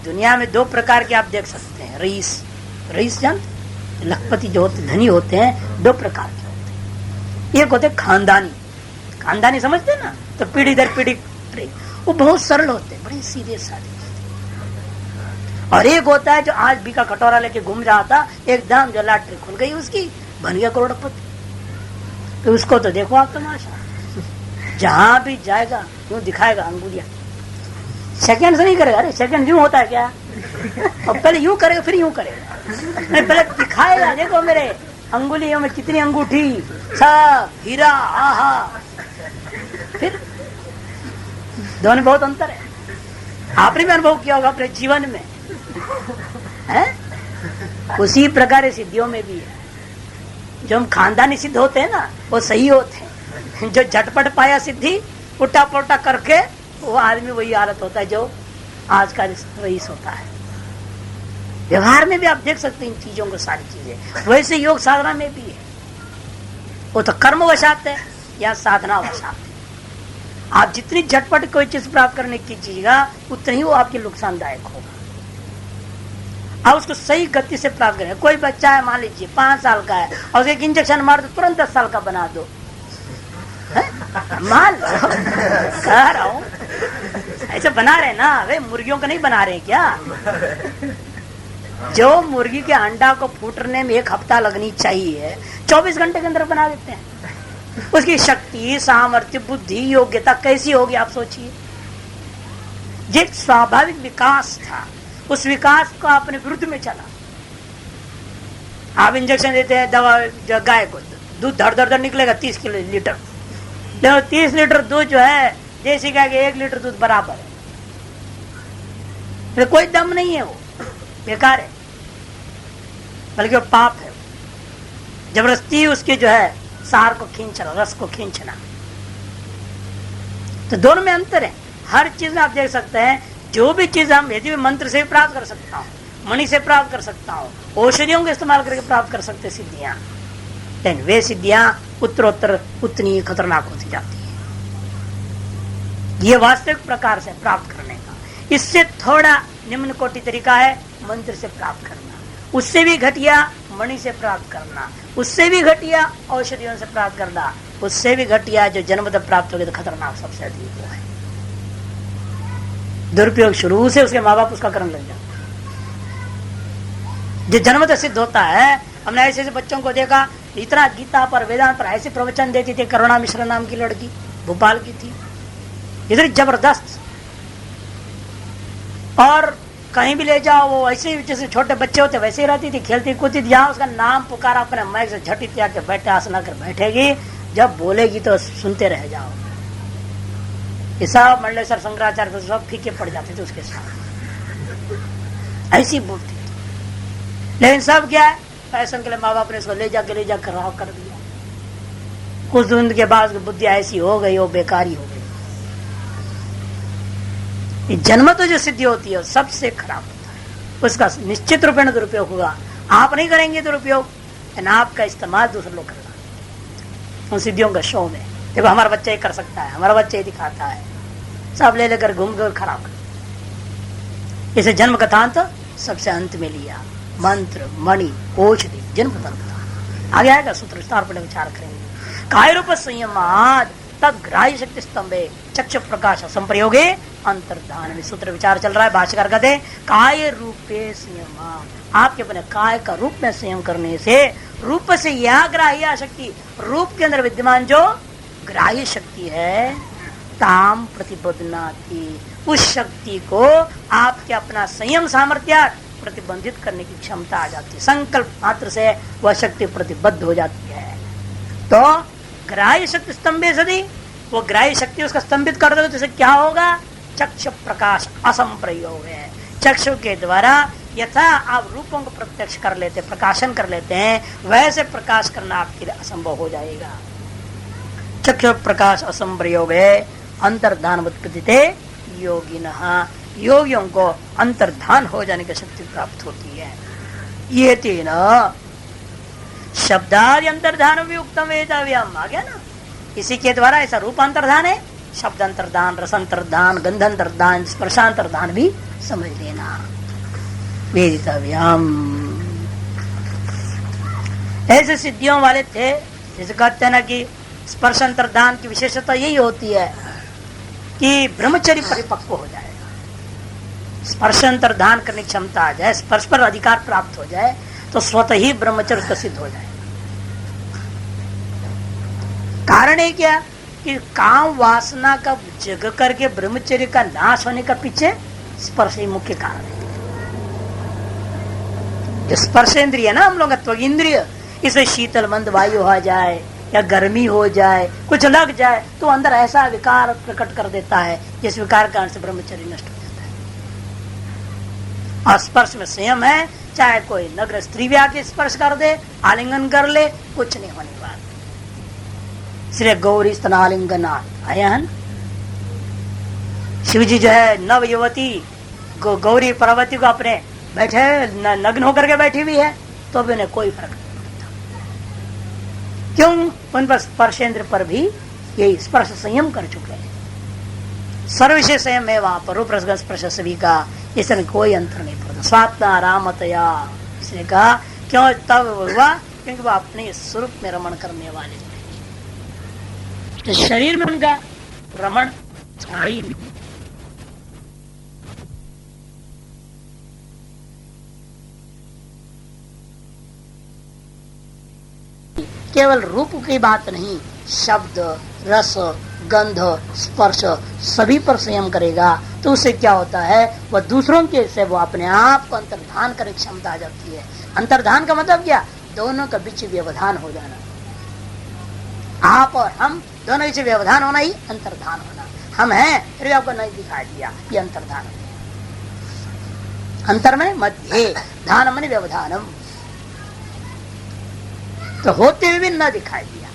दुनिया में दो प्रकार के आप देख सकते हैं। रईस जानते, लखपति जो होते धनी होते हैं, दो प्रकार के होते हैं। एक होते खानदानी समझते ना, तो पीढ़ी दर पीढ़ी वो बहुत सरल होते हैं, बड़े सीधे साधे। और एक होता है जो आज भी का कटोरा लेके घूम रहा था, एकदम जो लॉटरी खुल गई उसकी, बन गया करोड़पति। तो उसको तो देखो आप तमाशा, जहां भी जाएगा यूं दिखाएगा अंगुलियां, सेकंड से नहीं करेगा। अरे सेकंड यूं होता है क्या? और पहले यूं करेगा फिर यूं करेगा, नहीं पहले दिखाएगा, देखो मेरे अंगुलियों में कितनी अंगूठी, सब हीरा, आहा। फिर दोनों में बहुत अंतर है। आपने भी अनुभव किया होगा अपने जीवन में, है? उसी प्रकार सिद्धियों में भी है। जो हम खानदानी सिद्ध होते हैं ना, वो सही होते हैं। जो झटपट पाया सिद्धि, उल्टा पुल्टा करके, वो आदमी वही हालत होता है जो आज का रईस होता है। व्यवहार में भी आप देख सकते हैं इन चीजों को, सारी चीजें। वैसे योग साधना में भी है। वो तो कर्म वशात है या साधना वशात है। आप जितनी झटपट कोई चीज प्राप्त करने की कीजिएगा, उतनी ही वो आपके नुकसानदायक होगा। आप उसको सही गति से प्राप्त करें। कोई बच्चा है, मान लीजिए 5 साल का है, और एक इंजेक्शन मार दो, तुरंत 10 साल का बना दो, मान लो, कह रहा हूं ऐसे बना रहे ना। वे मुर्गियों को नहीं बना रहे क्या? जो मुर्गी के अंडा को फूटने में 1 हफ्ता लगनी चाहिए, 24 घंटे के अंदर बना देते हैं। उसकी शक्ति, सामर्थ्य, बुद्धि, योग्यता कैसी होगी आप सोचिए। ये स्वाभाविक विकास था, उस विकास को अपने विरुद्ध में चला। आप इंजेक्शन देते हैं, दवा गाय को दूध धड़ धड़ निकलेगा 30 लीटर, लेकिन 30 लीटर दूध जो है देसी गाय के 1 लीटर दूध बराबर है। तो कोई दम नहीं है, वो बेकार है, बल्कि वो पाप है। जबरदस्ती उसके जो है सार को खींचना, रस को खींचना। तो दोनों में अंतर है। हर चीज में आप देख सकते हैं, जो भी चीज हम यदि मंत्र से भी प्राप्त कर सकता हूँ, मणि से प्राप्त कर सकता हूँ, औषधियों का इस्तेमाल करके प्राप्त कर सकते सिद्धियां, लेकिन वे सिद्धियां उत्तरोत्तर उतनी खतरनाक होती जाती है। ये वास्तविक प्रकार से प्राप्त करने का। इससे थोड़ा निम्न कोटि तरीका है मंत्र से प्राप्त करना, उससे भी घटिया मणि से प्राप्त करना, उससे भी घटिया औषधियों से प्राप्त करना, उससे भी घटिया जो जन्मतः प्राप्त होगी तो खतरनाक सबसे अधिक वो है। दुरुपयोग शुरू से उसके माँ बाप उसका करने लग जाते। जो जन्मतः सिद्ध होता है, हमने ऐसे ऐसे बच्चों को देखा, इतना गीता पर, वेदांत पर ऐसे प्रवचन देती थी। करुणा मिश्रा नाम की लड़की भोपाल की थी, इतनी जबरदस्त, और कहीं भी ले जाओ वो ऐसे जैसे छोटे बच्चे होते वैसे ही रहती थी, खेलती कूदती थी। जहाँ उसका नाम पुकारा अपने माइक से झटी आके बैठे, आसना कर बैठेगी, जब बोलेगी तो सुनते रह जाओ। ये सब मंडलेश्वर शंकराचार्य सब फीके पड़ जाते थे उसके साथ, ऐसी बोलती थी। लेकिन सब क्या है, फैशन के लिए माँ बाप ने इसको ले जाकर राह कर दिया। कुछ दिन के बाद बुद्धि ऐसी हो गई, वो बेकारी हो गई। जन्म तो जो सिद्धि होती है सबसे खराब होता है, उसका निश्चित रूप में दुरुपयोग होगा। आप नहीं करेंगे दुरुपयोग, आपका इस्तेमाल दूसरे लोग करना उन सिद्धियों का शो में। देखो हमारा बच्चा ही कर सकता है, हमारा बच्चा ही दिखाता है, सब ले लेकर घूम कर खराब कर। इसे जन्म कथांत सबसे अंत में लिया, मंत्र, मणि, औषधि, जन्म कथा आगे आएगा, सूत्र विस्तार पर विचार करेंगे। काय रूप संयमाद तद ग्राह्य शक्ति स्तंभे चक्षु प्रकाश संप्रयोगे अंतर्धान में सूत्र विचार चल रहा है। भाष्यकार कहते हैं काय रूपे संयम, आपके अपने काय का रूप में संयम करने से, रूप से यह ग्राह्य शक्ति, रूप के अंदर विद्यमान जो ग्राह्य शक्ति है, ताम प्रतिबद्धनाति, उस शक्ति को आपके अपना संयम सामर्थ्य प्रतिबंधित करने की क्षमता आ जाती है। संकल्प मात्र से वह शक्ति प्रतिबद्ध हो जाती है। तो ग्राह्य शक्ति स्तंभे सदी, वो ग्राह्य शक्ति उसका स्तंभित कर दो, तो क्या होगा? चक्षु प्रकाश असंप्रयोग है। चक्षु के द्वारा यथा आप रूपों को प्रत्यक्ष कर लेते, प्रकाशन कर लेते हैं, वैसे प्रकाश करना आपके लिए असंभव हो जाएगा। चक्षु प्रकाश असंप्रयोग है। अंतर्धान उत्पत्ति योगिनः, योगियों को अंतर्धान हो जाने की शक्ति प्राप्त होती है। ये तीन शब्दादि अंतर्धान वियुक्तम वेदव्यम आ गया ना। इसी के द्वारा ऐसा रूप अंतर्धान है, शब्द अंतर्धान, रस अंतर्धान, गंध अंतर्धान, स्पर्शांतर्धान भी समझ लेना। वेदितव्यम ऐसे सिद्धियों वाले थे, जैसे कहते हैं ना कि स्पर्श अंतर्धान की विशेषता यही होती है कि ब्रह्मचर्य परिपक्व हो जाएगा, स्पर्श अंतर्धान करने की क्षमता आ जाए, स्पर्श पर अधिकार प्राप्त हो जाए, तो स्वतः ही ब्रह्मचर्य सिद्ध हो जाए। कारण है क्या कि काम वासना का जग करके ब्रह्मचर्य का नाश होने का पीछे स्पर्श ही मुख्य कारण है। जो स्पर्श इंद्रिय ना हम लोग त्वक इंद्रिय, इसमें शीतल मंद वायु आ जाए, या गर्मी हो जाए, कुछ लग जाए, तो अंदर ऐसा विकार प्रकट कर देता है जिस विकार कारण से ब्रह्मचर्य नष्ट हो जाता है। और स्पर्श में संयम है, चाहे कोई नग्न स्त्री भी आके स्पर्श कर दे, आलिंगन कर ले, कुछ नहीं होने वाला। श्री गौरी स्तनालिंगनाथ आया है। शिव जी जो है नव युवती गौरी पार्वती को अपने बैठे नग्न होकर के बैठी हुई है, तो भी उन्हें कोई फर्क नहीं पड़ता। क्यों? उन पर स्पर्शेंद्र पर भी यही स्पर्श संयम कर चुके हैं। सर्वविषय संयम है वहां पर, रूप रसगंध स्पर्श सभी का, इसमें कोई अंतर नहीं पड़ता। स्वात्मा रामतया, इसने कहा क्यों तब हुआ? क्योंकि वो अपने स्वरूप में रमण करने वाले थे। तो शरीर में उनका रमण केवल रूप की बात नहीं, शब्द, रस, गंध, स्पर्श सभी पर संयम करेगा तो उससे क्या होता है, वह दूसरों के से वो अपने आप को अंतर्धान करने की क्षमता आ जाती है। अंतर्धान का मतलब क्या? दोनों के बीच व्यवधान हो जाना। आप और हम दोनों के बीच व्यवधान होना ही अंतर्धान होना। हम हैं फिर भी आपको नहीं दिखाई दिया, ये अंतर्धान। अंतर में मध्य, धान मन व्यवधानम। तो होते हुए भी न दिखाई दिया,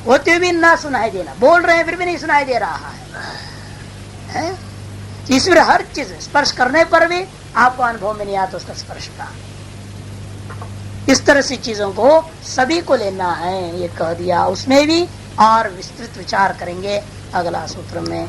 होते हुए भी न सुनाई देना, बोल रहे हैं फिर भी नहीं सुनाई दे रहा है? ईश्वर हर चीज स्पर्श करने पर भी आपको अनुभव में नहीं आता उसका स्पर्श का। इस तरह से चीजों को सभी को लेना है, ये कह दिया। उसमें भी और विस्तृत विचार करेंगे अगला सूत्र में।